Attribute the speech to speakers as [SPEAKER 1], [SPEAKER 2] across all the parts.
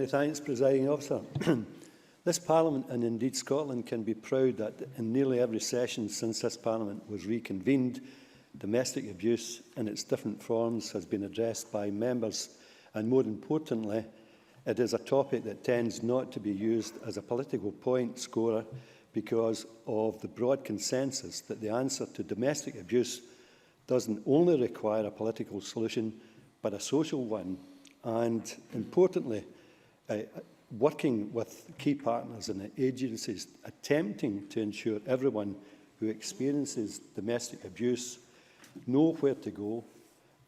[SPEAKER 1] Thanks, Presiding Officer. This Parliament, and indeed Scotland, can be proud that in nearly every session since this Parliament was reconvened, domestic abuse in its different forms has been addressed by members, and more importantly, it is a topic that tends not to be used as a political point scorer because of the broad consensus that the answer to domestic abuse doesn't only require a political solution, but a social one, and importantly, working with key partners and agencies attempting to ensure everyone who experiences domestic abuse know where to go,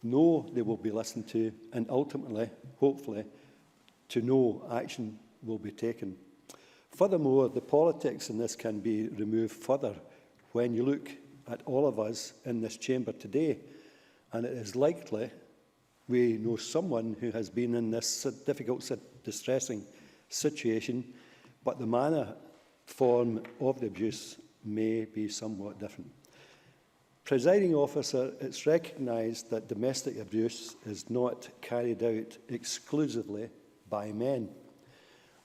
[SPEAKER 1] know they will be listened to, and ultimately, hopefully, to know action will be taken. Furthermore, the politics in this can be removed further when you look at all of us in this chamber today, and it is likely we know someone who has been in this difficult, distressing situation, but the manner, form of the abuse may be somewhat different. Presiding Officer, it's recognised that domestic abuse is not carried out exclusively by men.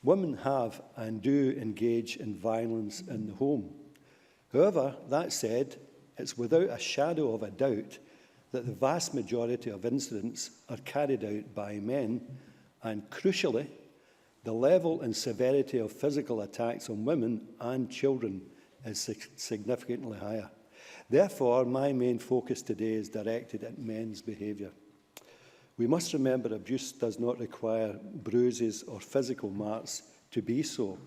[SPEAKER 1] Women have and do engage in violence in the home. However, that said, it's without a shadow of a doubt that the vast majority of incidents are carried out by men, and crucially, the level and severity of physical attacks on women and children is significantly higher. Therefore, my main focus today is directed at men's behaviour. We must remember abuse does not require bruises or physical marks to be so.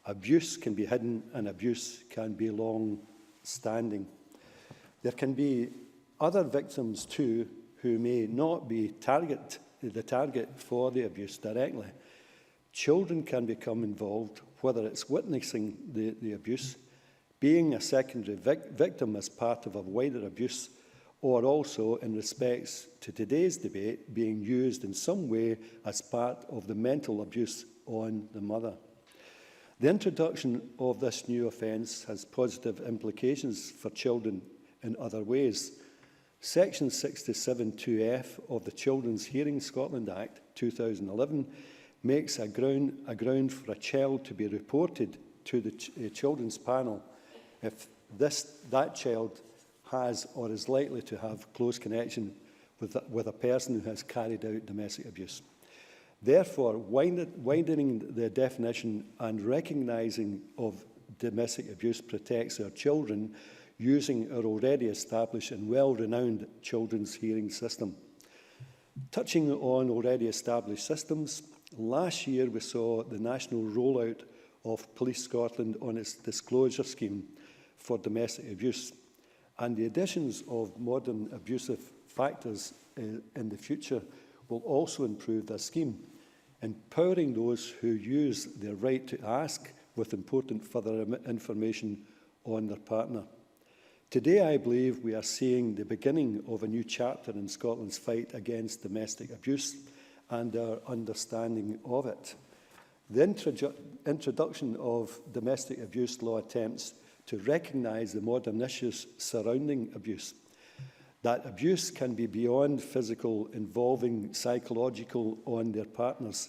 [SPEAKER 1] Abuse can be hidden and abuse can be long-standing. There can be other victims too who may not be the target for the abuse directly. Children can become involved, whether it's witnessing the abuse, being a secondary victim as part of a wider abuse, or also, in respects to today's debate, being used in some way as part of the mental abuse on the mother. The introduction of this new offence has positive implications for children in other ways. Section 67(2)(f) of the Children's Hearing Scotland Act 2011 makes a ground for a child to be reported to the Children's Panel if that child has or is likely to have close connection with a person who has carried out domestic abuse. Therefore, widening the definition and recognising of domestic abuse protects our children using our already established and well-renowned children's hearing system. Touching on already established systems, last year we saw the national rollout of Police Scotland on its disclosure scheme for domestic abuse, and the additions of modern abusive factors in the future will also improve the scheme, empowering those who use their right to ask with important further information on their partner. Today, I believe we are seeing the beginning of a new chapter in Scotland's fight against domestic abuse and our understanding of it. The introduction of domestic abuse law attempts to recognise the modern issues surrounding abuse, that abuse can be beyond physical, involving psychological on their partners.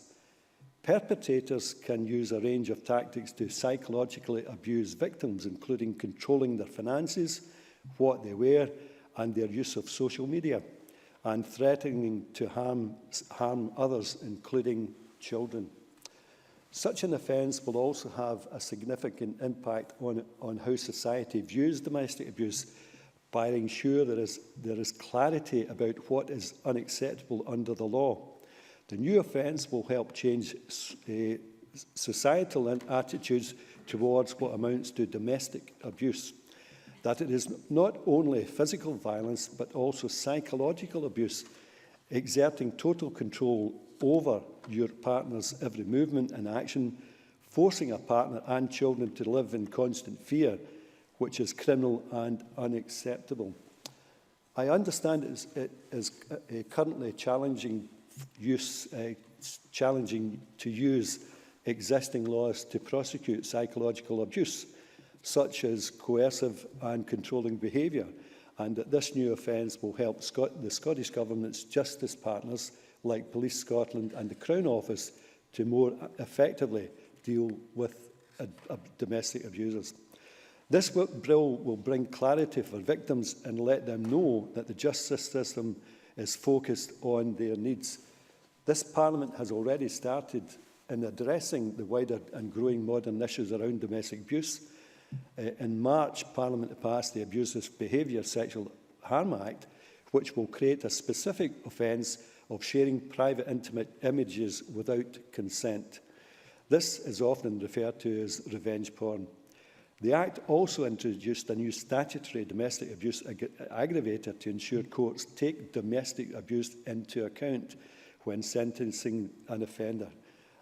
[SPEAKER 1] Perpetrators can use a range of tactics to psychologically abuse victims, including controlling their finances, what they wear, and their use of social media, and threatening to harm others, including children. Such an offence will also have a significant impact on how society views domestic abuse by ensuring there is clarity about what is unacceptable under the law. The new offence will help change societal attitudes towards what amounts to domestic abuse, that it is not only physical violence but also psychological abuse, exerting total control over your partner's every movement and action, forcing a partner and children to live in constant fear, which is criminal and unacceptable. I understand it is currently challenging to use existing laws to prosecute psychological abuse, such as coercive and controlling behaviour, and that this new offence will help the Scottish Government's justice partners like Police Scotland and the Crown Office to more effectively deal with domestic abusers. This bill will bring clarity for victims and let them know that the justice system is focused on their needs. This Parliament has already started in addressing the wider and growing modern issues around domestic abuse. In March, Parliament passed the Abusive Behaviour Sexual Harm Act, which will create a specific offence of sharing private intimate images without consent. This is often referred to as revenge porn. The Act also introduced a new statutory domestic abuse aggravator to ensure courts take domestic abuse into account when sentencing an offender,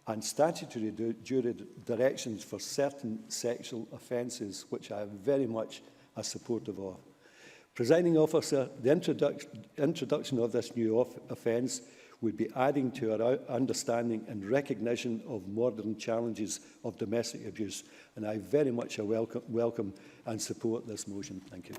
[SPEAKER 1] and statutory directions for certain sexual offences, which I am very much a supportive of. Presiding Officer, the introduction of this new offence would be adding to our understanding and recognition of modern challenges of domestic abuse, and I very much welcome and support this motion. Thank you.